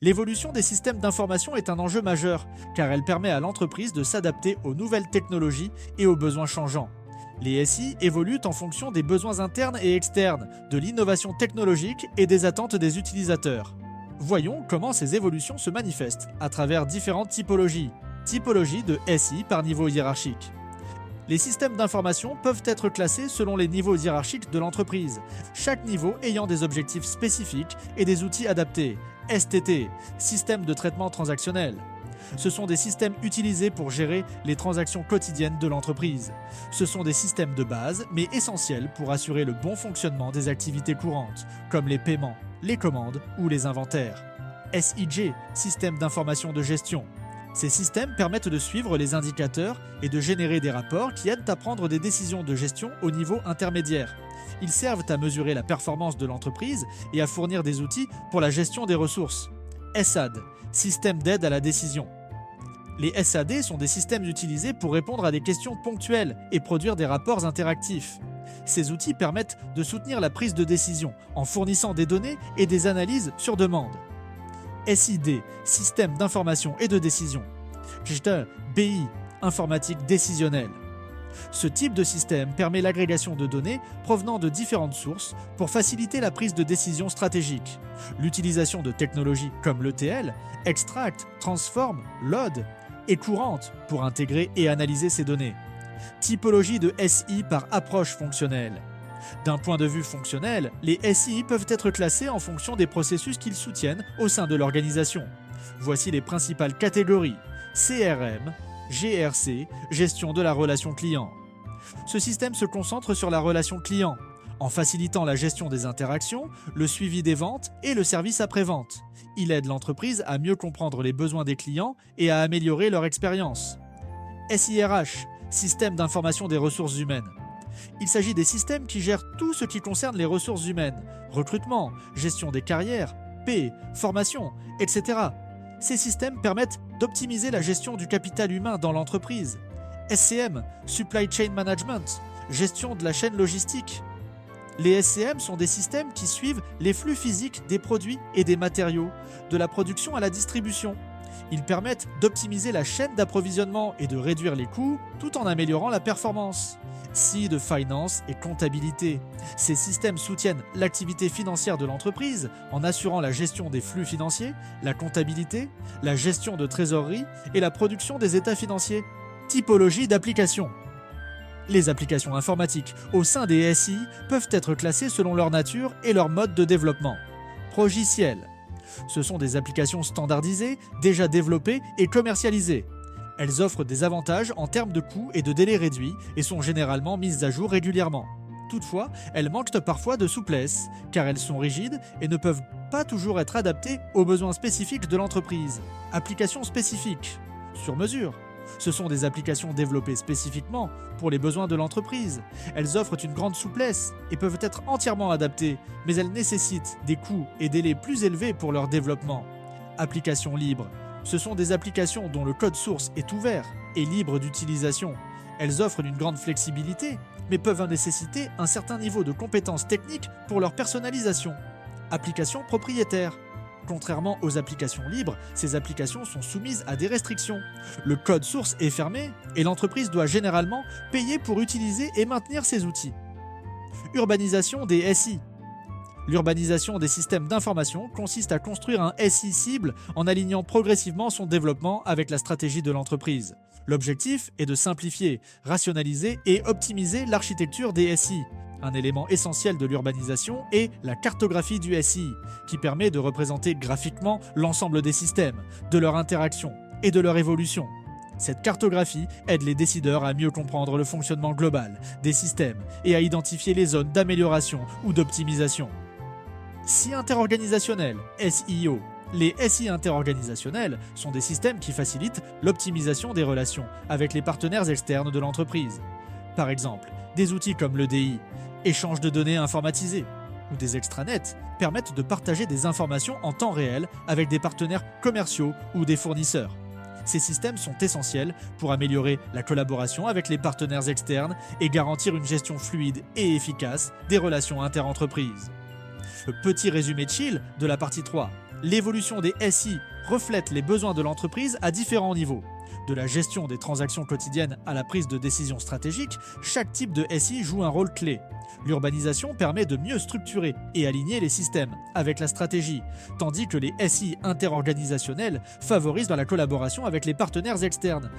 L'évolution des systèmes d'information est un enjeu majeur, car elle permet à l'entreprise de s'adapter aux nouvelles technologies et aux besoins changeants. Les SI évoluent en fonction des besoins internes et externes, de l'innovation technologique et des attentes des utilisateurs. Voyons comment ces évolutions se manifestent à travers différentes typologies. Typologie de SI par niveau hiérarchique. Les systèmes d'information peuvent être classés selon les niveaux hiérarchiques de l'entreprise, chaque niveau ayant des objectifs spécifiques et des outils adaptés. STT, système de traitement transactionnel. Ce sont des systèmes utilisés pour gérer les transactions quotidiennes de l'entreprise. Ce sont des systèmes de base, mais essentiels pour assurer le bon fonctionnement des activités courantes, comme les paiements, les commandes ou les inventaires. SIG, système d'information de gestion. Ces systèmes permettent de suivre les indicateurs et de générer des rapports qui aident à prendre des décisions de gestion au niveau intermédiaire. Ils servent à mesurer la performance de l'entreprise et à fournir des outils pour la gestion des ressources. SAD, système d'aide à la décision. Les SAD sont des systèmes utilisés pour répondre à des questions ponctuelles et produire des rapports interactifs. Ces outils permettent de soutenir la prise de décision en fournissant des données et des analyses sur demande. SID, système d'information et de décision. BI, informatique décisionnelle. Ce type de système permet l'agrégation de données provenant de différentes sources pour faciliter la prise de décision stratégique. L'utilisation de technologies comme l'ETL, Extract, Transform, Load est courante pour intégrer et analyser ces données. Typologie de SI par approche fonctionnelle. D'un point de vue fonctionnel, les SI peuvent être classés en fonction des processus qu'ils soutiennent au sein de l'organisation. Voici les principales catégories: CRM, GRC, gestion de la relation client. Ce système se concentre sur la relation client, en facilitant la gestion des interactions, le suivi des ventes et le service après-vente. Il aide l'entreprise à mieux comprendre les besoins des clients et à améliorer leur expérience. SIRH, système d'information des ressources humaines. Il s'agit des systèmes qui gèrent tout ce qui concerne les ressources humaines, recrutement, gestion des carrières, paie, formation, etc. Ces systèmes permettent d'optimiser la gestion du capital humain dans l'entreprise. SCM, Supply Chain Management, gestion de la chaîne logistique. Les SCM sont des systèmes qui suivent les flux physiques des produits et des matériaux, de la production à la distribution. Ils permettent d'optimiser la chaîne d'approvisionnement et de réduire les coûts tout en améliorant la performance. De finance et comptabilité. Ces systèmes soutiennent l'activité financière de l'entreprise en assurant la gestion des flux financiers, la comptabilité, la gestion de trésorerie et la production des états financiers. Typologie d'applications. Les applications informatiques au sein des SI peuvent être classées selon leur nature et leur mode de développement. Progiciel. Ce sont des applications standardisées, déjà développées et commercialisées. Elles offrent des avantages en termes de coûts et de délais réduits et sont généralement mises à jour régulièrement. Toutefois, elles manquent parfois de souplesse, car elles sont rigides et ne peuvent pas toujours être adaptées aux besoins spécifiques de l'entreprise. Applications spécifiques. Sur mesure. Ce sont des applications développées spécifiquement pour les besoins de l'entreprise. Elles offrent une grande souplesse et peuvent être entièrement adaptées, mais elles nécessitent des coûts et délais plus élevés pour leur développement. Applications libres. Ce sont des applications dont le code source est ouvert et libre d'utilisation. Elles offrent une grande flexibilité, mais peuvent nécessiter un certain niveau de compétences techniques pour leur personnalisation. Applications propriétaires. Contrairement aux applications libres, ces applications sont soumises à des restrictions. Le code source est fermé et l'entreprise doit généralement payer pour utiliser et maintenir ces outils. Urbanisation des SI. L'urbanisation des systèmes d'information consiste à construire un SI cible en alignant progressivement son développement avec la stratégie de l'entreprise. L'objectif est de simplifier, rationaliser et optimiser l'architecture des SI. Un élément essentiel de l'urbanisation est la cartographie du SI, qui permet de représenter graphiquement l'ensemble des systèmes, de leur interaction et de leur évolution. Cette cartographie aide les décideurs à mieux comprendre le fonctionnement global des systèmes et à identifier les zones d'amélioration ou d'optimisation. SI interorganisationnel, SIO. Les SI interorganisationnels sont des systèmes qui facilitent l'optimisation des relations avec les partenaires externes de l'entreprise. Par exemple, des outils comme l'EDI, échange de données informatisés, ou des extranets permettent de partager des informations en temps réel avec des partenaires commerciaux ou des fournisseurs. Ces systèmes sont essentiels pour améliorer la collaboration avec les partenaires externes et garantir une gestion fluide et efficace des relations interentreprises. Le petit résumé chill de la partie 3. L'évolution des SI reflète les besoins de l'entreprise à différents niveaux. De la gestion des transactions quotidiennes à la prise de décisions stratégiques, chaque type de SI joue un rôle clé. L'urbanisation permet de mieux structurer et aligner les systèmes avec la stratégie, tandis que les SI interorganisationnels favorisent dans la collaboration avec les partenaires externes.